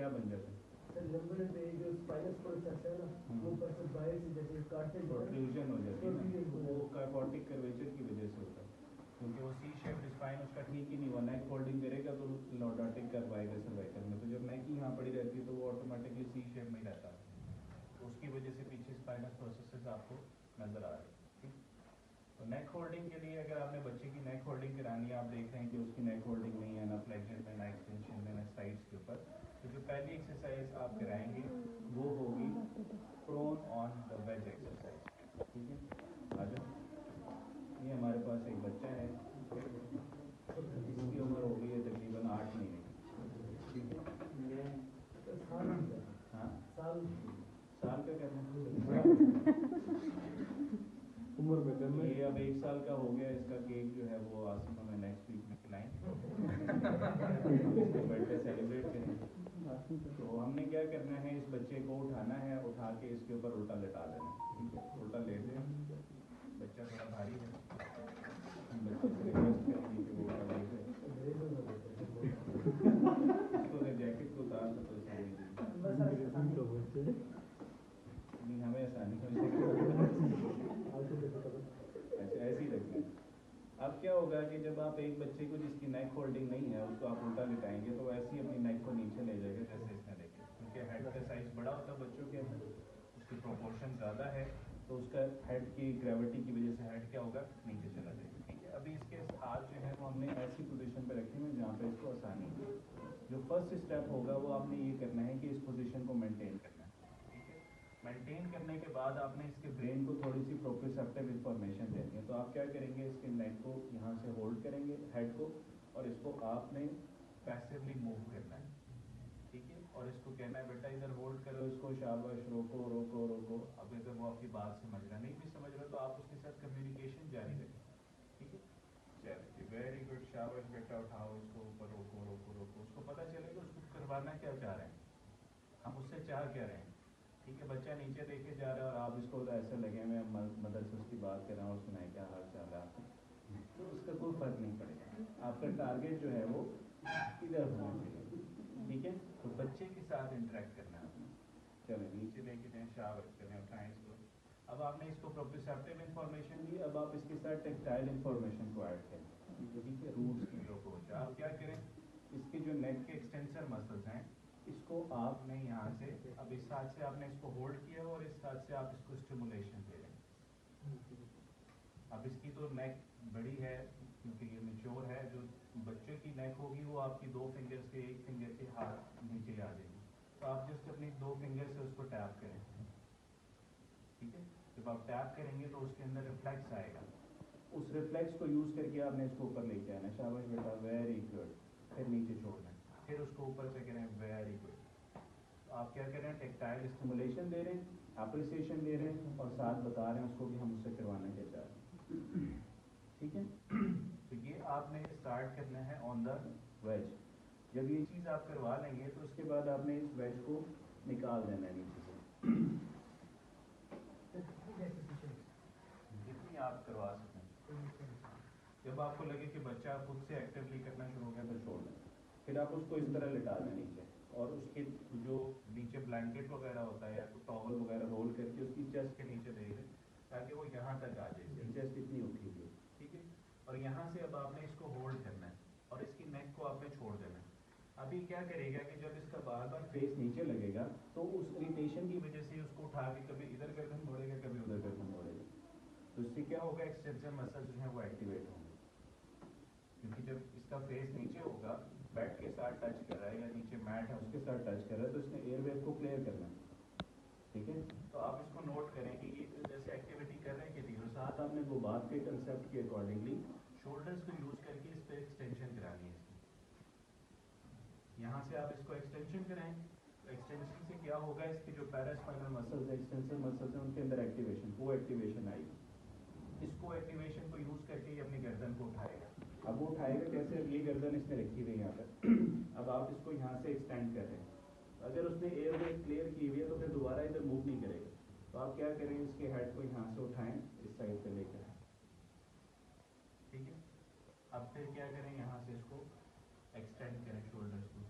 क्या बन जाता है? नंबर पे जो स्पाइनस कोर्ड है ना वो परफेक्ट बाहर से जैसे काटते हैं प्रोट्रूजन हो जाती है ना, वो कार्पोटिक कर्वेचर की वजह से होता है, क्योंकि वो सी शेप स्पाइन उसका ठीक ही नहीं हुआ, नेक फोल्डिंग करेगा तो लॉर्डोटिक करवाएगा सर्वाइकल में, तो जब नेक ही यहाँ पड़ी रहती है तो वो ऑटोमेटिकली सी शेप में ही रहता है, तो उसकी वजह से पीछे स्पाइनस प्रोसेसेस आपको नजर आ रहे हैं। तो नेक होल्डिंग के लिए अगर आपने बच्चे की नेक होल्डिंग करानी है, आप देख रहे हैं कि उसकी नेक होल्डिंग नहीं है, ना फ्लेक्शन में, ना एक्सटेंशन में, ना साइड्स के ऊपर, तो जो पहली एक्सरसाइज आप कराएंगे वो होगी prone on the wedge exercise. ठीक है, आ जाओ। ये हमारे पास एक बच्चा है, इसकी उम्र हो गई है तकरीबन 8 महीने की। ठीक है, हाँ साल का कहते हैं उम्र में कम है। ये अब 1 साल का हो गया, इसका केक जो है वो आसिफ हमें नेक्स्ट वीक में खिलाएंगे, बर्थडे सेलिब्रेट करेंगे। तो हमने क्या करना है, इस बच्चे को उठाना है, उठा के इसके ऊपर उल्टा लेटा देना। ठीक है, उल्टा लेट जाए, बच्चा थोड़ा भारी है, हम बच्चे से रिक्वेस्ट करेंगे कि वो उल्टा लेट जाए, इसको जैकेट को उतार दो तो नहीं, हमें आसानी अच्छा ऐसे ही रखना है। अब क्या होगा कि जब आप एक बच्चे को जिसकी नेक होल्डिंग नहीं है उसको आप उल्टा लिटाएंगे तो वैसे ही अपनी नेक को नीचे ले जाएगा जैसे इसने देखे, क्योंकि हेड का साइज बड़ा होता है बच्चों के अंदर, उसकी प्रोपोर्शन ज़्यादा है, तो उसका हेड की ग्रेविटी की वजह से हेड क्या होगा, नीचे चला जाएगा। ठीक है, अभी इसके हाथ जो है वो हमने ऐसी पोजीशन पे रखे हुए जहाँ पे इसको आसानी है। जो फर्स्ट स्टेप होगा वो आपने ये करना है कि इस पोजीशन को मेंटेन करना है। ठीक है, मेंटेन करने के बाद आपने इसके ब्रेन को थोड़ी सी प्रोप्रियोसेप्टिव इंफॉर्मेशन देनी है, तो आप क्या करेंगे, इसके नेक को यहाँ से होल्ड करेंगे हेड को, और इसको आपने पैसिवली मूव करना है। ठीक है, और इसको कहना है बेटा इधर होल्ड करो इसको, शाबाश, रोको रोको रोको। अब अगर वो आपकी बात समझ रहा नहीं भी समझ रहा तो आप उसके साथ कम्युनिकेशन जारी रखें। ठीक है, चलिए वेरी गुड, शाबाश बेटा, उठाओ इसको ऊपर, रोको रोको रोको, उसको पता चलेगा उसको करवाना क्या चाह रहे हैं, हम उससे चाह क्या रहे हैं। ठीक है, बच्चा नीचे देखे जा रहा है और आप इसको ऐसे लगे हुए मदर से उसकी बात कर रहे हैं और सुनाए क्या हाल चाल है आपका, तो उसका कोई फर्क नहीं पड़ेगा, आपका टारगेट जो है वो इधर होना चाहिए। ठीक है, तो बच्चे के साथ इंटरेक्ट करना है आपने। चलो नीचे लेके जाएं, शाबाश करें, उठाएं इसको। अब आपने इसको प्रोप्रियोसेप्टिव इंफॉर्मेशन दी, अब आप इसके साथ टेक्टाइल इंफॉर्मेशन को ऐड करें। ठीक है, रूट्स की जो अप्रोच है, आप क्या करें, इसके जो नेक के एक्सटेंसर मसल्स हैं इसको आपने यहाँ से, अब इस हाथ से आपने इसको होल्ड किया और इस हाथ से आप इसको स्टिमुलेशन दे रहे हैं। अब इसकी तो नेक बड़ी है क्योंकि ये मैच्योर है, जो बच्चे की नेक होगी वो आपकी 2 फिंगर से 1 फिंगर के हाथ नीचे आ जाएगी, तो आप जस्ट अपनी 2 फिंगर से उसको टैप करें। ठीक है, जब आप टैप करेंगे तो उसके अंदर रिफ्लेक्स आएगा, उस रिफ्लेक्स को यूज करके आपने इसको ऊपर लेके आना, शाबाश बेटा, वेरी गुड, फिर नीचे छोड़ना, फिर उसको ऊपर से करें, वेरी गुड। तो आप क्या कर रहे हैं, टेक्टाइल स्टिमुलेशन दे रहे हैं, एप्रिसिएशन दे रहे हैं, और साथ बता रहे हैं उसको कि हम उससे करवाना क्या चाह रहे हैं। ठीक है, तो ये आपने स्टार्ट करना है ऑन द वेज। जब ये चीज़ आप करवा लेंगे तो उसके बाद आपने इस वेज को निकाल देना है नीचे से, जितनी आप करवा सकें। जब आपको लगे कि बच्चा खुद से एक्टिवली करना शुरू हो गया तो छोड़ दें, फिर आप उसको इस तरह लिटा दें नीचे, और उसके जो नीचे ब्लैंकेट वगैरह होता है या तो टॉवल वगैरह रोल करके उसकी चेस्ट के नीचे दे दें ताकि वो यहाँ तक आ जाए, चेस्ट इतनी उठी हुई है। ठीक है, और यहाँ से अब आपने इसको होल्ड करना है और इसकी नेक को आपने छोड़ देना है। अभी क्या करेगा कि जब इसका बार बार फेस नीचे लगेगा तो उस इरिटेशन की वजह से उसको उठा के कभी इधर गर्दन मोड़ेगा, कभी उधर गर्दन मोड़ेगा, तो इससे क्या होगा, एक्सटेंसर मसल जो है वो एक्टिवेट होंगे, क्योंकि जब इसका फेस नीचे होगा, बेड के साथ टच कर रहा है या नीचे मैट है उसके साथ टच कर रहा है, तो इसने एयरवेव को क्लियर करना है। ठीक है, तो आप इसको नोट करें कि ये जैसे एक्टिविटी कर रहे हैं कि और साथ आपने वो बात के कंसेप्ट के अकॉर्डिंगली शोल्डर्स को यूज करके इस पर एक्सटेंशन करानी है इसकी। यहाँ से आप इसको एक्सटेंशन करें, तो एक्सटेंशन से क्या होगा, इसके जो पैरास्पाइनल मसल्स है, एक्सटेंसर मसल्स हैं, उनके अंदर एक्टिवेशन, को एक्टिवेशन आएगी। इसको एक्टिवेशन को यूज करके ये अपनी गर्दन को उठाएगा। अब वो उठाएगा कैसे, ये गर्दन इसने रखी हुई है यहाँ पर अब आप इसको यहाँ से एक्सटेंड कर रहे हैं, अगर उसने एयरवे क्लियर की हुई है तो फिर दोबारा इधर मूव नहीं करेगा, तो आप क्या करें, इसके हेड को यहाँ से उठाएं, इस साइड पे लेकर आए। ठीक है, अब फिर क्या करें, यहाँ से इसको एक्सटेंड करें शोल्डर्स को,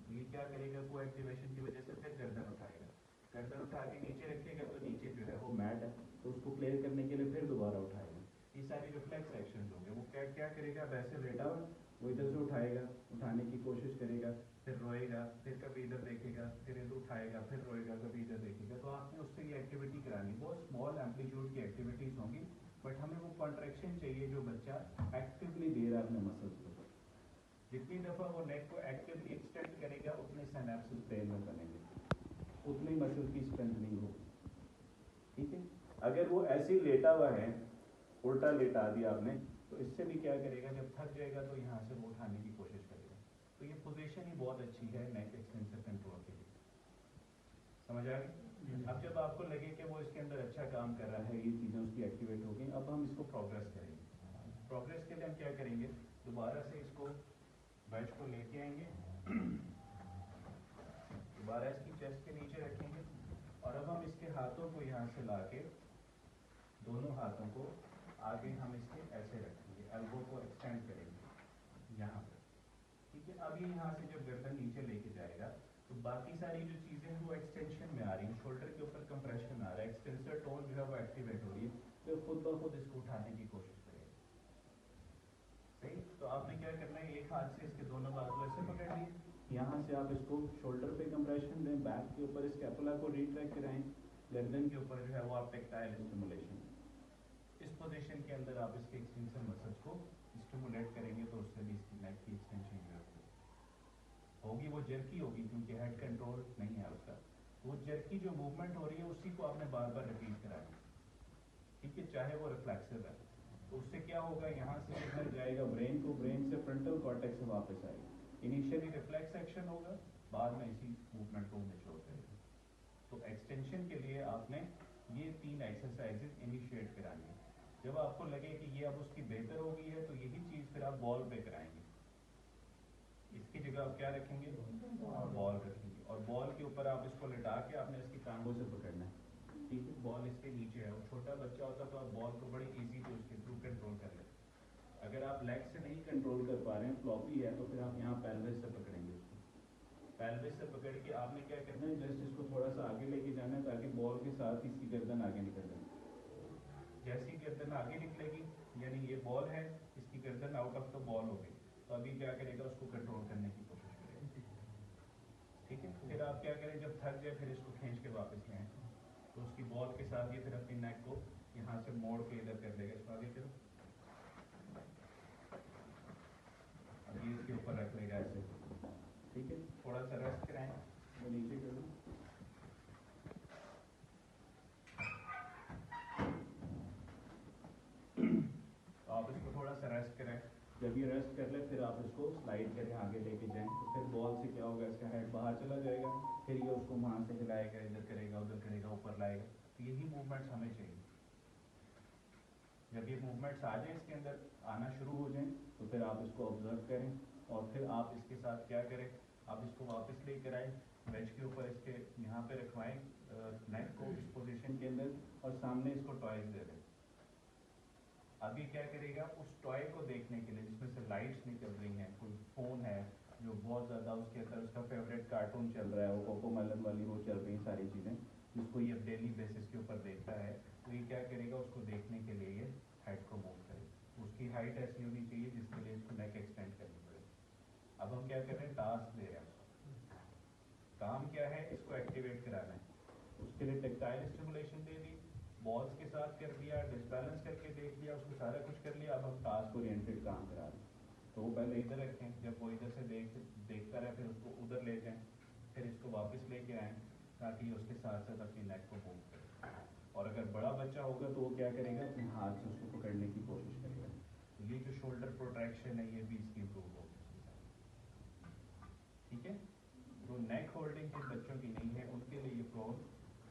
ये क्या करेगा, को एक्टिवेशन की वजह से फिर गर्दन उठाएगा, गर्दन उठा के नीचे रखेगा तो नीचे जो है वो मैट है तो उसको क्लियर करने के लिए फिर दोबारा उठाएगा। ये सारी रिफ्लेक्स एक्शन होंगे। वो क्या क्या करेगा, वैसे लेटा हुआ वो इधर से उठाएगा, उठाने की कोशिश करेगा, फिर रोएगा, फिर कभी इधर देखेगा, फिर इधर उठाएगा, फिर रोएगा, कभी इधर देखेगा। तो आपने उससे ये एक्टिविटी करानी, बहुत स्मॉल एम्पलीट्यूड की एक्टिविटीज़ होंगी, बट हमें वो कॉन्ट्रैक्शन चाहिए जो बच्चा एक्टिवली दे रहा है अपने मसल्स को। जितनी दफ़ा वो नेक को एक्टिवली एक्सटेंड करेगा उतने सिनेप्सेस ब्रेन में बनेंगे, उतनी मसल की स्ट्रेंथनिंग होगी। ठीक है, अगर वो ऐसे ही लेटा हुआ है, उल्टा लेटा दिया आपने, तो इससे भी क्या करेगा, जब थक जाएगा तो यहाँ से वो उठाने की कोशिश करेगा। तो ये पोजीशन ही बहुत अच्छी है नेक एक्सटेंसर कंट्रोल के लिए। समझ आ गई? अब जब आपको लगे कि वो इसके अंदर अच्छा काम कर रहा है, ये चीज़ें उसकी एक्टिवेट हो गई, अब हम इसको प्रोग्रेस करेंगे। प्रोग्रेस के लिए हम क्या करेंगे, दोबारा से इसको बैच को लेके आएंगे, दोबारा इसकी चेस्ट के नीचे रखेंगे, और अब हम इसके हाथों को यहाँ से ला के, दोनों हाथों को आगे हम इसके ऐसे रखेंगे, एल्बो को एक्सटेंड करेंगे यहाँ पर। ठीक है, अब ये यहाँ से जब गर्दन नीचे लेके जाएगा तो बाकी सारी जो चीज़ें हैं वो एक्सटेंशन में आ रही हैं, शोल्डर के ऊपर कंप्रेशन आ रहा है, एक्सटेंसर टोन जो है वो एक्टिवेट हो रही है, तो खुद ब खुद इसको उठाने की कोशिश करेगा। सही, तो आपने क्या करना है, एक हाथ से इसके दोनों बाजू ऐसे पकड़ लिए, यहाँ से आप इसको शोल्डर पे कंप्रेशन दें, बैक के ऊपर स्कैपुला को रिट्रैक्ट कराएं, गर्दन के ऊपर जो है वो आप टेक्टाइल स्टिमुलेशन, इस पोजीशन के अंदर आप इसके एक्सटेंशन मसल्स को स्टिमुलेट करेंगे तो उससे भी इसकी नेक की एक्सटेंशन जो होगी वो जर्की होगी, क्योंकि हेड कंट्रोल नहीं है उसका। वो जर्की जो मूवमेंट हो रही है उसी को आपने बार बार रिपीट कराना। ठीक है, चाहे वो रिफ्लेक्सिव है, तो उससे क्या होगा, यहाँ से इधर जाएगा ब्रेन को, ब्रेन से फ्रंटल कॉर्टेक्स से वापस आएगा। इनिशियली रिफ्लेक्स एक्शन होगा, बाद में इसी मूवमेंट को मैच्योर करेगा। तो एक्सटेंशन के लिए आपने ये 3 एक्सरसाइजेज इनिशिएट करानी है। जब आपको लगे कि ये अब उसकी बेहतर हो गई है तो यही चीज़ फिर आप बॉल पे कराएंगे। इसकी जगह आप क्या रखेंगे, बॉल रखेंगे, और बॉल के ऊपर आप इसको लिटा के आपने इसकी टांगों से पकड़ना है। ठीक है, बॉल इसके नीचे है, और छोटा बच्चा होता तो आप बॉल को बड़ी इजीली उसके थ्रू कंट्रोल कर लेते। अगर आप लेग से नहीं कंट्रोल कर पा रहे हैं, फ्लॉपी है, तो फिर आप यहाँ पेल्विस से पकड़ेंगे उसको। पेल्विस से पकड़ के आपने क्या करना है, जस्ट इसको थोड़ा सा आगे लेके जाना है ताकि बॉल के साथ ही इसकी गर्दन आगे निकल जाए। जैसी गर्दन आगे निकलेगी, यानी ये बॉल है, इसकी गर्दन आउट ऑफ द बॉल हो गई, तो अभी क्या करेगा, उसको कंट्रोल करने की कोशिश करेगा। ठीक है, फिर आप क्या करें, जब थक जाए फिर इसको खींच के वापस ले आए, तो उसकी बॉल के साथ ये फिर अपनी नेक को यहाँ से मोड़ के इधर कर देगा। इसको आगे करो, अभी इसके ऊपर रख लेगा ऐसे। ठीक है, थोड़ा सा रेस्ट कराएं, वो नीचे कर लो। तो आप इसको थोड़ा सा रेस्ट कराएं, जब ये रेस्ट कर ले फिर आप इसको स्लाइड करें, आगे लेके जाएं, तो फिर बॉल से क्या होगा, इसका हेड बाहर चला जाएगा, फिर ये उसको वहाँ से हिलाएगा, इधर करेगा, उधर करेगा, ऊपर लाएगा। तो यही मूवमेंट्स हमें चाहिए। जब ये मूवमेंट्स आ जाए, इसके अंदर आना शुरू हो जाएं, तो फिर आप इसको ऑब्जर्व करें, और फिर आप इसके साथ क्या करें, आप इसको वापस लेकर आएँ, बेंच के ऊपर इसके यहाँ पे रखवाएं नेक को इस पोजीशन के अंदर, और सामने इसको टॉयज दे दें। अभी क्या करेगा, उस टॉय को देखने के लिए जिसमें से लाइट्स निकल रही हैं, कोई फ़ोन है जो बहुत ज़्यादा उसके अंदर उसका फेवरेट कार्टून चल रहा है, वो कोकोमेलन वाली वो चल रही सारी चीज़ें, जिसको ये डेली बेसिस के ऊपर देखता है, तो ये क्या करेगा, उसको देखने के लिए ये हेड को मूव करेगा। उसकी हाइट ऐसी होनी चाहिए जिसके लिए इसको नेक एक्सटेंड करनी पड़े। अब हम क्या कर रहे हैं, टास्क दे रहे हैं, काम क्या है, इसको एक्टिवेट कराना है। उसके लिए टेक्टाइल स्टिमुलेशन दे दी, बॉल्स के साथ कर दिया, डिसबैलेंस करके देख लिया, उसको सारा कुछ कर लिया। अब हम टास्क ओरिएंटेड काम करा रहे हैं, तो वो पहले इधर रखें, जब वो इधर से देखता रहे फिर उसको उधर ले जाएं, फिर इसको वापस लेके आएँ ताकि उसके साथ साथ अपनी नेक को मूव करे। और अगर बड़ा बच्चा होगा तो वो क्या करेगा, अपने हाथ से उसको पकड़ने की कोशिश करेगा। तो ये जो शोल्डर प्रोट्रैक्शन है ये भी इसकी इम्प्रूव होगी। ठीक है, तो नेक होल्डिंग जिन बच्चों की नहीं है उनके लिए ये prone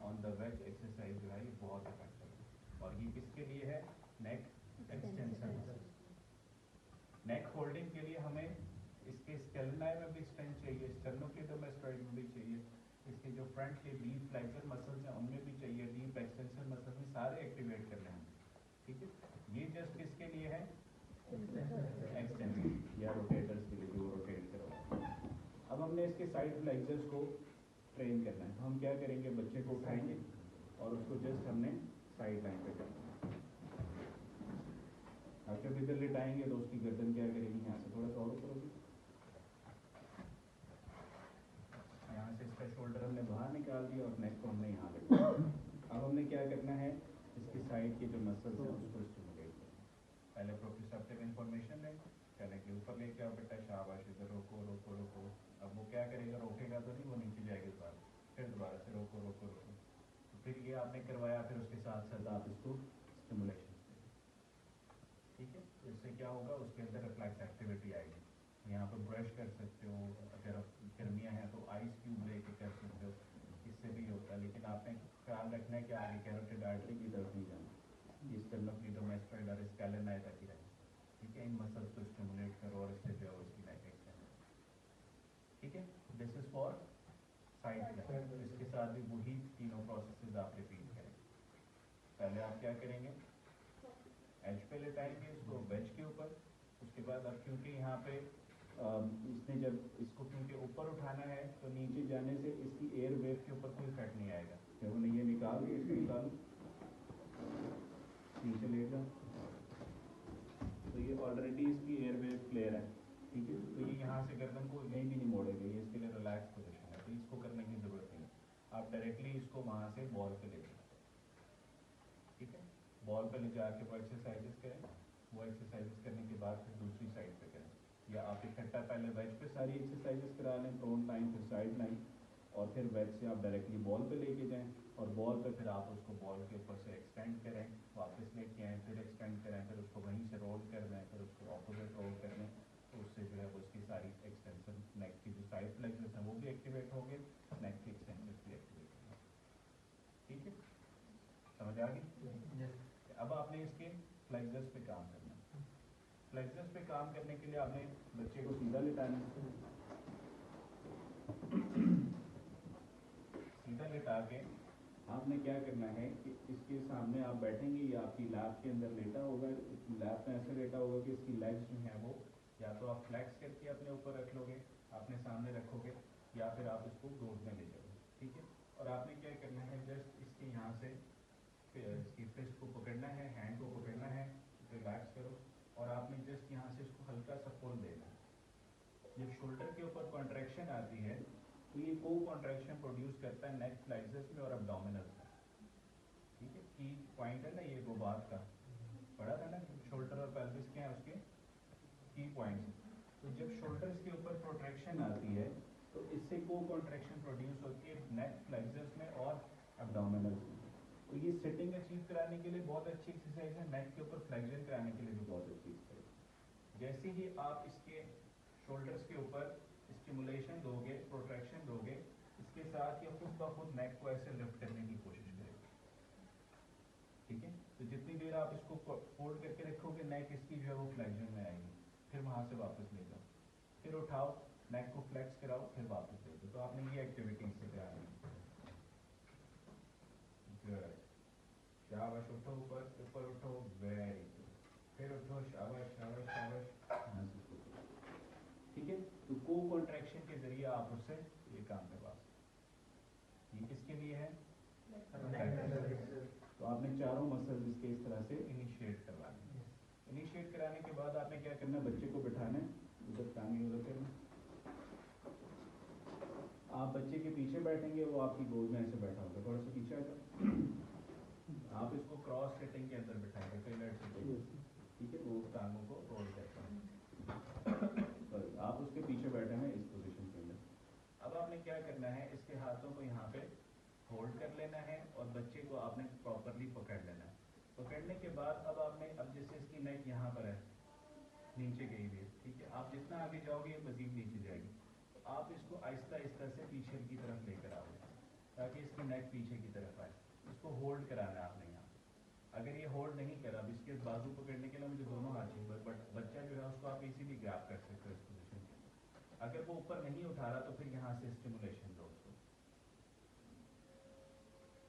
on the wedge exercise जो है ये बहुत इफेक्टिव है। और ये किसके लिए है, नेक एक्सटेंशन। नेक होल्डिंग के लिए हमें इसके स्टेलनाई में भी स्ट्रेंथ चाहिए, स्टेर्नोक्लेडोमास्टोइड में भी चाहिए, इसके जो फ्रंट के डीप फ्लेक्सर मसल्स हैं उनमें भी चाहिए, डीप एक्सटेंशन मसल्स में सारे एक्टिवेट करने हैं। ठीक है, ये जस्ट किसके लिए है, एक्सटेंशन या रोटेटर्स के लिए जो रोटेट करो। अब हमने इसके साइड फ्लेक्सर्स को ट्रेन करना है। तो हम क्या करेंगे, बच्चे को उठाएंगे और उसको जस्ट हमने साइड लाइन पे करना है। अब जब इधर लिटाएंगे तो उसकी गर्दन क्या करेगी, यहाँ से थोड़ा सा और ऊपर होगी, यहाँ से इसका शोल्डर हमने बाहर निकाल दिया और नेक को हमने यहाँ लगा। अब हमने क्या करना है, इसकी साइड के जो मसल्स हैं उसको स्टिमुलेट करना है। पहले प्रोप्रियोसेप्टिव इन्फॉर्मेशन लें, पहले के ऊपर लेके आओ बेटा, शाबाश, इधर रोको रोको रोको। अब वो क्या करेगा, रोकेगा तो नहीं, वो नीचे जाएगा दोबारा, फिर दोबारा से रोको रोको रोको। तो फिर ये आपने करवाया, फिर उसके साथ साथ आप इसको स्टिमुलेशन देंगे, ठीक है। तो इससे क्या होगा, उसके अंदर रिफ्लेक्स एक्टिविटी आएगी। यहाँ पर ब्रश कर सकते हो, अगर गर्मियाँ हैं तो आइस क्यूब लेके कर सकते हो, इससे भी होता है। लेकिन आपने ख्याल रखना है कि आगे कैरोटिड आर्टरी की तरफ नहीं जाना, ये स्टर्नोक्लीडोमास्टोइड और स्कैलेनाई तक ही रहेगा, ठीक है। इन मसल्स को स्टिमुलेट करो और इससे जो है उसकी नेक एक्सटेंड, ठीक है। This is for side flex. इसके साथ भी वही तीनों प्रोसेसेस आप रिपीट करेंगे। पहले आप क्या करेंगे, एज पे लेटाएंगे इसको वेज के ऊपर। उसके बाद अब क्योंकि यहाँ पे इसने जब इसको क्योंकि ऊपर उठाना है तो नीचे जाने से इसकी एयर वेव के ऊपर कोई इफेक्ट नहीं आएगा। जब हमने ये निकाल दिया, इसको निकालो, नीचे ले जाओ, तो ये ऑलरेडी इसकी एयर वेव क्लियर है, ठीक है। तो ये यहाँ से गर्दन को कहीं भी नहीं मोड़ेगा, ये इसके लिए रिलैक्स पोजीशन है, तो इसको करने की जरूरत नहीं है। आप डायरेक्टली इसको वहाँ से बॉल पे ले जाओ, ठीक है। बॉल पे ले जाके वो एक्सरसाइजेस करें, वो एक्सरसाइजेस करने के बाद फिर दूसरी साइड पे करें, या आप इकट्ठा पहले वेज पे सारी एक्सरसाइजेस करा लें, प्रोन लाइन फिर साइड लाइन, और फिर वेज से आप डायरेक्टली बॉल पे लेके जाएं, और बॉल पे फिर आप उसको बॉल के ऊपर से एक्सटेंड करें, वापस लेके आएँ, फिर एक्सटेंड करें, फिर उसको वहीं से रोल कर दें, फिर उसको ऑपोजिट रोल कर दें। तो उससे जो है उसकी सारी एक्सटेंशन, नेक की जो साइड फ्लेक्सर्स हैं वो भी एक्टिवेट होंगे, नेक की एक्सटेंशन भी एक्टिवेट होंगे, ठीक है। समझ आ गई? अब आपने इसके फ्लेक्सर्स पे काम करना है। फ्लेक्सर्स पे काम करने के लिए आपने बच्चे को सीधा लिटाना है। सीधा लिटा के आपने क्या करना है कि इसके सामने आप बैठेंगे, या आपकी लैप के अंदर लेटा होगा, लैप में ऐसे लेटा होगा कि इसकी लेग्स जो हैं वो या तो आप फ्लेक्स करके अपने ऊपर रख लोगे, अपने सामने रखोगे, या फिर आप इसको गोद में ले जाओगे, ठीक है। और आपने क्या करना है, जस्ट इसके यहाँ से इसकी फिस्ट को पकड़ना है, हैंड को पकड़ना है, रिलैक्स करो, और आपने जस्ट यहाँ से इसको हल्का सा पुल देना है। जब शोल्डर के ऊपर कॉन्ट्रैक्शन आती है तो ये को कॉन्ट्रैक्शन प्रोड्यूस करता है नेक फ्लेक्सर्स में और एब्डोमिनल्स में, ठीक है। की पॉइंट है ना ये गोबात का, पढ़ा था ना, शोल्डर और पेल्विस के हैं उसके की पॉइंट्स। तो जब शोल्डर्स के ऊपर प्रोट्रैक्शन आती है तो इससे को कॉन्ट्रैक्शन प्रोड्यूस होती है नेक फ्लेक्सर्स में और एब्डोमिनल्स में। तो ये सिटिंग अचीव कराने के लिए बहुत अच्छी एक्सरसाइज है, नेक के ऊपर फ्लेक्शन कराने के लिए भी बहुत अच्छी एक्सरसाइज। जैसे ही आप इसके शोल्डर्स के ऊपर स्टिमुलेशन दोगे, प्रोट्रैक्शन दोगे, इसके साथ ये खुद ब खुद नेक को ऐसे लिफ्ट करने की कोशिश करेगा, ठीक है। तो जितनी देर आप इसको फोल्ड करके रखोगे, नेक इसकी जो है वो फ्लेक्शन में आएगी, फिर वहाँ से वापस ले जाओ, फिर उठाओ, नेक को फ्लेक्स कराओ, फिर वापस ले जाओ। तो आपने ये एक्टिविटी से करानी है। शाबाश, उठो, ऊपर ऊपर उठो, वेरी गुड, फिर उठो, शाबाश शाबाश शाबाश, ठीक है। तो को कॉन्ट्रैक्शन के जरिए आप उससे ये काम करवा सकते। ये किसके लिए है? तो आपने चारों मसल्स इसके इस तरह से इनिशिएट करवाने हैं। इनिशिएट कराने के बाद आपने क्या करना है, बच्चे को बिठाना है, उधर टांगे उधर करना, आप बच्चे के पीछे बैठेंगे, वो आपकी गोद में ऐसे बैठा होगा, थोड़ा सा पीछे आ जाओ। आप इसको क्रॉस सेटिंग के अंदर बिठाएंगे, फिंगर सेटिंग, ठीक है। वो टांगों को रोल करते हैं, आप उसके पीछे बैठे हैं इस पोजीशन के अंदर। अब आपने क्या करना है, इसके हाथों को यहाँ पे होल्ड कर लेना है और बच्चे को आपने प्रॉपरली पकड़ लेना है। पकड़ने के बाद अब आपने, अब जैसे इसकी नेक यहाँ पर है, नीचे गई हुई है, ठीक है। आप जितना आगे जाओगे ये मजीद नीचे जाएगी, तो आप इसको आहिस्ता आहिस्ता से पीछे की तरफ लेकर आओगे ताकि इसकी नेक पीछे की तरफ आए। इसको होल्ड कराना है आपने यहाँ। अगर ये होल्ड नहीं करा, अब इसके बाजू पकड़ने के लिए मुझे दोनों हाथ चाहिए, बट बच्चा जो है उसको आप इजीली ग्रैब कर सकते हो इस पोजीशन में। अगर वो ऊपर नहीं उठा रहा तो फिर यहाँ से स्टिमुलेशन दो उसको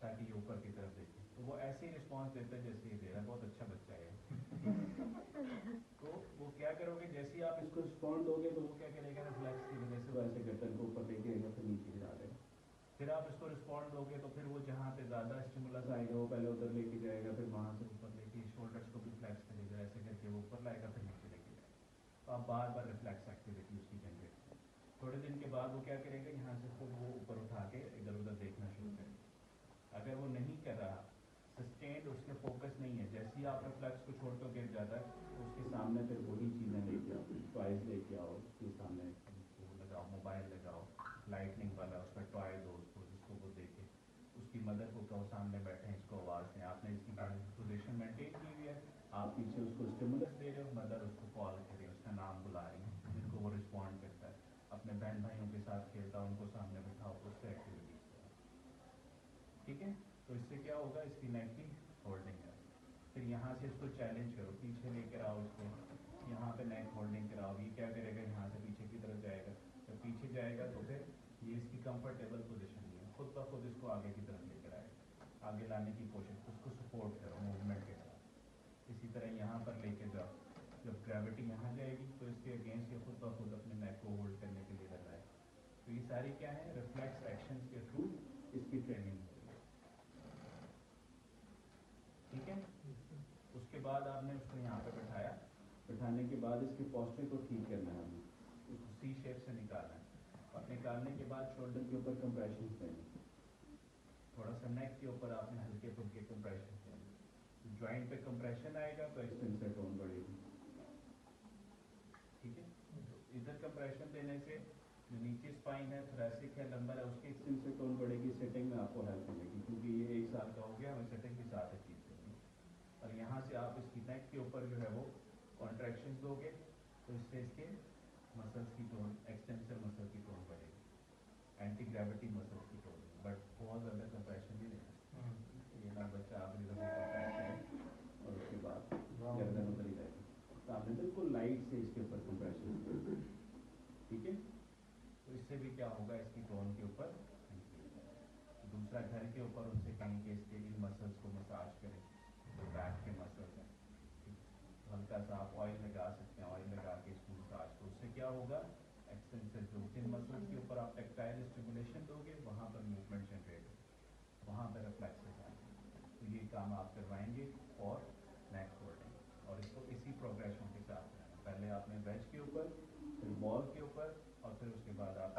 ताकि ये ऊपर की तरफ देखे। तो वो ऐसे ही रिस्पॉन्स देता है जैसे ये दे रहा है, बहुत अच्छा बच्चा है। तो वो क्या करोगे, जैसे ही आप इसको रिस्पॉन्ड दोगे तो वो क्या करेगा, रिफ्लेक्स की वजह से वैसे गर्दन को ऊपर फिर आप इसको रिस्पॉन्ड दोगे तो फिर वो जहाँ पे ज़्यादा स्टिमुलस आएगा वो पहले उधर लेके जाएगा, फिर वहाँ से ऊपर लेके शोल्डर्स को भी फ्लैक्स करेगा, ऐसे करके वो ऊपर लाएगा फिर नीचे लेके जाएगा। तो आप बार बार रिफ्लेक्स एक्टिविटी उसकी जनरेट करें। थोड़े दिन के बाद वो क्या करेगा, यहाँ से फिर वो ऊपर उठा के इधर उधर देखना शुरू करेगा। अगर वो नहीं कर रहा, सस्टेन्ड उसके फोकस नहीं है, जैसे ही आप रिफ्लेक्स को छोड़ कर गिर जाता है तो उसके सामने फिर वही चीज़ें लेके आओ, टॉयज लेके आओ, उसके सामने वो लगाओ, मोबाइल लगाओ, लाइटनिंग वाला उसका टॉय दो उसको, जिसको वो देखे। उसकी मदर को कहो सामने बैठे हैं, इसको आवाज़ दें, आपने इसकी पोजीशन मेंटेन की हुई है, आप पीछे उसको स्टिमुलस दे रहे हो, मदर उसको कॉल कर रही है, उसका नाम बुला रही है, जिनको वो रिस्पॉन्ड करता है। अपने बहन भाइयों के साथ खेलता है, उनको सामने बिठाओ, उससे एक्टिविटीज करो, ठीक है। तो इससे क्या होगा, इसकी नेक की होल्डिंग है। फिर यहाँ से इसको चैलेंज करो, पीछे लेकर आओ इसको, यहाँ पे नेक होल्डिंग कराओ, ये क्या करेगा, यहाँ से पीछे की तरफ जाएगा। जब पीछे जाएगा तो फिर ये इसकी कंफर्टेबल पोजीशन नहीं है, खुद ब खुद इसको आगे की तरफ लेकर आएगा। आगे लाने की कोशिश, उसको सपोर्ट करो मूवमेंट के साथ। इसी तरह यहाँ पर लेके जाओ, जब ग्रेविटी यहाँ जाएगी तो इसके अगेंस्ट ये खुद ब खुद अपने नेक को होल्ड करने के लिए लगाएगा। तो ये सारी क्या है, रिफ्लेक्स एक्शंस के थ्रू इसकी ट्रेनिंग होती है, ठीक है। उसके बाद आपने उसको यहाँ पे बैठाया, बैठाने के बाद इसके पोस्चर को ठीक करना है, हमें उसको सी शेप से निकालना है, और निकालने के बाद शोल्डर के ऊपर कंप्रेशन देना, थोड़ा सा नेक के ऊपर आपने हल्के फुल्के कंप्रेशन देना। ज्वाइंट पे कंप्रेशन आएगा तो एक्सटेंसर टोन बढ़ेगी, ठीक है। तो इधर कंप्रेशन देने से जो नीचे स्पाइन है, थोरेसिक है, लंबर है, उसकी एक्सटेंसर टोन बढ़ेगी, सेटिंग में आपको हेल्प मिलेगी, क्योंकि ये 1 साल का हो गया, हमें सेटिंग के साथ अचीव करनी है। और यहाँ से आप इसकी नेक के ऊपर जो है वो कॉन्ट्रैक्शन दोगे तो इससे इसके मसल्स की टोन, एक्सटेंसर मसल की टोन बढ़ेगी, एंटी ग्रेविटी मसल्स की टोन, बट बहुत ज़्यादा कंप्रेशन नहीं देना। ये ना बच्चा आप इधर से कंप्रेस करे और उसके बाद गर्दन उधर ही रहेगा, तो आपने बिल्कुल लाइट से इसके ऊपर कंप्रेशन, ठीक है। तो इससे भी क्या होगा, इसकी टोन के ऊपर इंक्रीज है। दूसरा, घर के ऊपर उनसे कहें कि इसके इन मसल्स को मसाज करें, जो बैक के मसल्स हैं, ठीक। तो हल्का सा आप ऑयल लगा सकते हैं, ऑयल लगा के इसको मसाज, तो उससे क्या होगा, एक्सटेंसर जो जिन मसल्स के ऊपर आप टेक्टाइल स्टिमुलेशन दोगे वहाँ पर मूवमेंट जनरेट होगी, वहाँ पर रिफ्लेक्सेस आएंगे। तो ये काम आप करवाएंगे और नेक होल्डिंग, और इसको इसी प्रोग्रेशन के साथ करना। पहले आपने वेज के ऊपर, फिर बॉल के ऊपर, और फिर उसके बाद आप